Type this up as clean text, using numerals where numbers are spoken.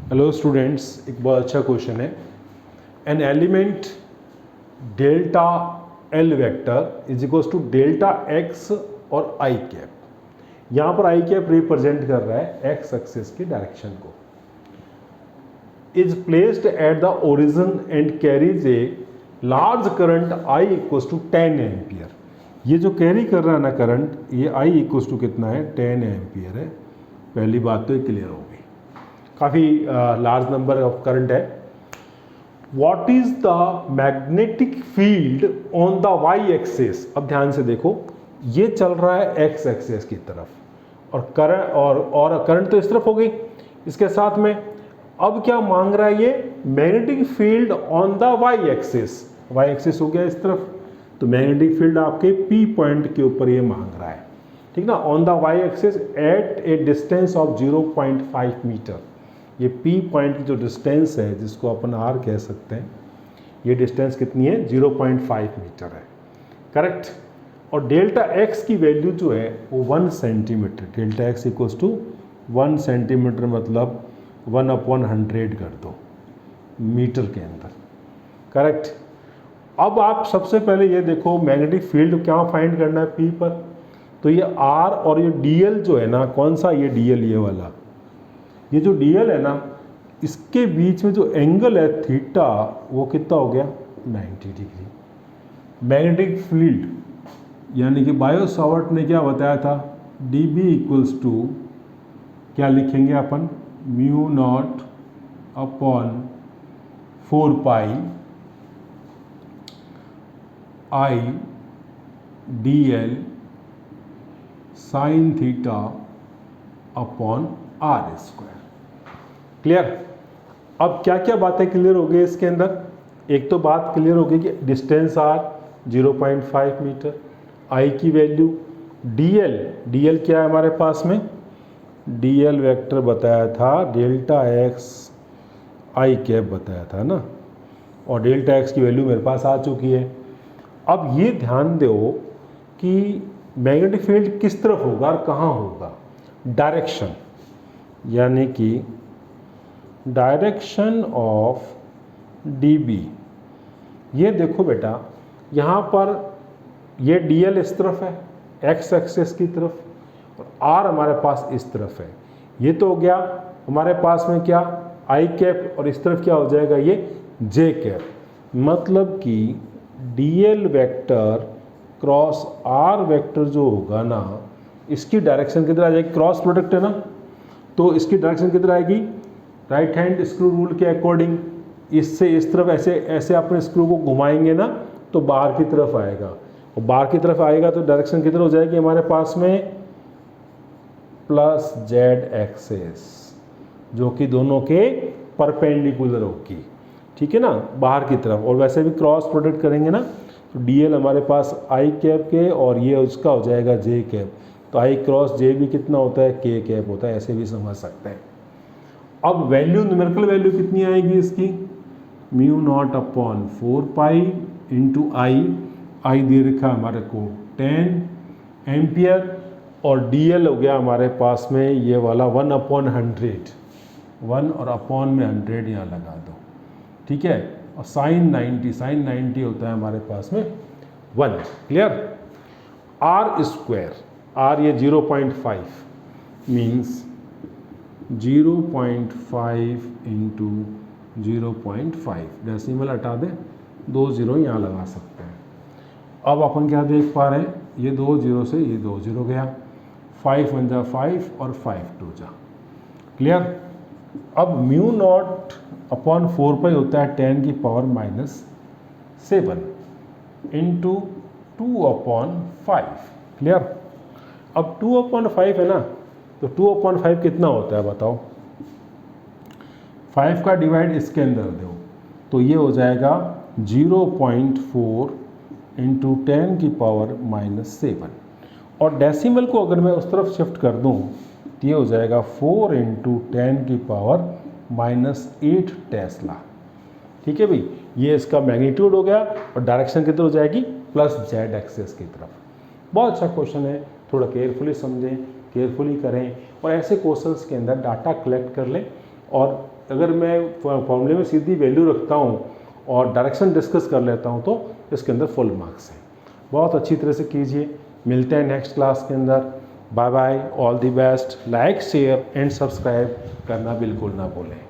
Hello students, एक बहुत अच्छा क्वेश्चन है। An element delta L vector is equals to delta X और आई कैप। यहाँ पर आई कैप रिप्रेजेंट कर रहा है एक्स एक्सिस की डायरेक्शन को। Is placed at the origin and carries a large current I equals to 10 ampere. ये जो कैरी कर रहा है ना करंट, ये आई इक्वल्स टू कितना है, 10 एम्पियर है। पहली बात तो ये क्लियर होगी, काफ़ी लार्ज नंबर ऑफ करंट है। What is the magnetic field on the Y axis. अब ध्यान से देखो, ये चल रहा है एक्स एक्सिस की तरफ और करंट और करंट तो इस तरफ हो गई इसके साथ में। अब क्या मांग रहा है ये, magnetic field on the Y axis. Y axis हो गया इस तरफ, तो मैग्नेटिक फील्ड आपके पी पॉइंट के ऊपर ये मांग रहा है, ठीक ना, on the Y axis at a distance of 0.5 metre. ये P पॉइंट की जो डिस्टेंस है, जिसको अपन R कह सकते हैं, ये डिस्टेंस कितनी है, 0.5 मीटर है, करेक्ट। और डेल्टा x की वैल्यू जो है वो 1 centimetre. Delta x equals to 1 centimetre, मतलब 1/100 कर दो मीटर के अंदर, करेक्ट। अब आप सबसे पहले ये देखो, मैग्नेटिक फील्ड क्या फाइंड करना है P पर, तो ये R और ये DL जो है ना, कौन सा, ये DL, ये वाला, ये जो DL है ना, इसके बीच में जो एंगल है थीटा, वो कितना हो गया, 90 डिग्री। मैग्नेटिक फील्ड यानी कि बायो सावर्ट ने क्या बताया था, dB इक्वल्स टू क्या लिखेंगे अपन, mu naught upon 4 pi I DL sine theta upon R square. Clear. अब क्या क्या बातें क्लियर हो गई इसके अंदर। एक तो बात क्लियर हो गई कि डिस्टेंस आर 0.5 मीटर, आई की वैल्यू, DL क्या है हमारे पास में, DL वेक्टर बताया था डेल्टा एक्स आई कैप बताया था ना, और डेल्टा एक्स की वैल्यू मेरे पास आ चुकी है। अब ये ध्यान दो कि मैग्नेटिक फील्ड किस तरफ होगा और कहाँ होगा, डायरेक्शन, यानी कि डायरेक्शन ऑफ dB। ये देखो बेटा, यहाँ पर ये DL इस तरफ है, एक्स एक्सिस की तरफ, और R हमारे पास इस तरफ है। ये तो हो गया हमारे पास में क्या, I कैप, और इस तरफ क्या हो जाएगा, ये J कैप। मतलब कि DL vector cross R vector जो होगा ना, इसकी डायरेक्शन किधर आ जाएगी, क्रॉस प्रोडक्ट है ना, तो इसकी डायरेक्शन किधर आएगी, राइट हैंड स्क्रू रूल के अकॉर्डिंग, इससे इस तरफ ऐसे ऐसे अपने स्क्रू को घुमाएंगे ना, तो बाहर की तरफ आएगा, और बाहर की तरफ आएगा तो डायरेक्शन किधर हो जाएगी हमारे पास में, प्लस जेड एक्सेस, जो कि दोनों के परपेंडिकुलर होगी, ठीक है ना, बाहर की तरफ। और वैसे भी क्रॉस प्रोडक्ट करेंगे ना, तो DL हमारे पास आई कैप के, और ये उसका हो जाएगा J कैप, तो आई क्रॉस J भी कितना होता है, K कैप होता है, ऐसे भी समझ सकते हैं। अब वैल्यू, न्यूमेरिकल वैल्यू कितनी आएगी इसकी, mu naught upon 4 pi into I दे रखा हमारे को 10 एम्पियर, और DL हो गया हमारे पास में ये वाला 1/100, 1 और अपॉन में 100 यहाँ लगा दो, ठीक है। और साइन 90 होता है हमारे पास में 1। क्लियर। R स्क्वायर, R ये 0.5 मीन्स 0.5 इंटू 0.5, डेसिमल हटा दें, 2 जीरो यहाँ लगा सकते हैं। अब अपन क्या देख पा रहे हैं, ये 2 जीरो से ये 2 जीरो गया, 5 1 जा 5 और 5 2 जा। क्लियर। अब म्यू नॉट अपॉन 4 पाई होता है 10 की पावर -7 इंटू 2/5। क्लियर। अब 2/5 है ना, तो 2/5 कितना होता है बताओ, 5 का डिवाइड इसके अंदर दो, तो ये हो जाएगा 0.4 इंटू 10 की पावर -7, और डेसिमल को अगर मैं उस तरफ शिफ्ट कर दूं, तो ये हो जाएगा 4 इंटू 10 की पावर -8 टेस्ला। ठीक है भाई, ये इसका मैग्नीट्यूड हो गया, और डायरेक्शन किधर हो जाएगी, प्लस जेड एक्सेस की तरफ। बहुत अच्छा क्वेश्चन है, थोड़ा केयरफुली समझें, केयरफुली करें, और ऐसे क्वेश्चंस के अंदर डाटा कलेक्ट कर लें, और अगर मैं फॉर्मूले में सीधी वैल्यू रखता हूँ और डायरेक्शन डिस्कस कर लेता हूँ तो इसके अंदर फुल मार्क्स हैं। बहुत अच्छी तरह से कीजिए। मिलते हैं नेक्स्ट क्लास के अंदर। Bye bye, all the best. Like share and subscribe करना बिल्कुल ना भूलें।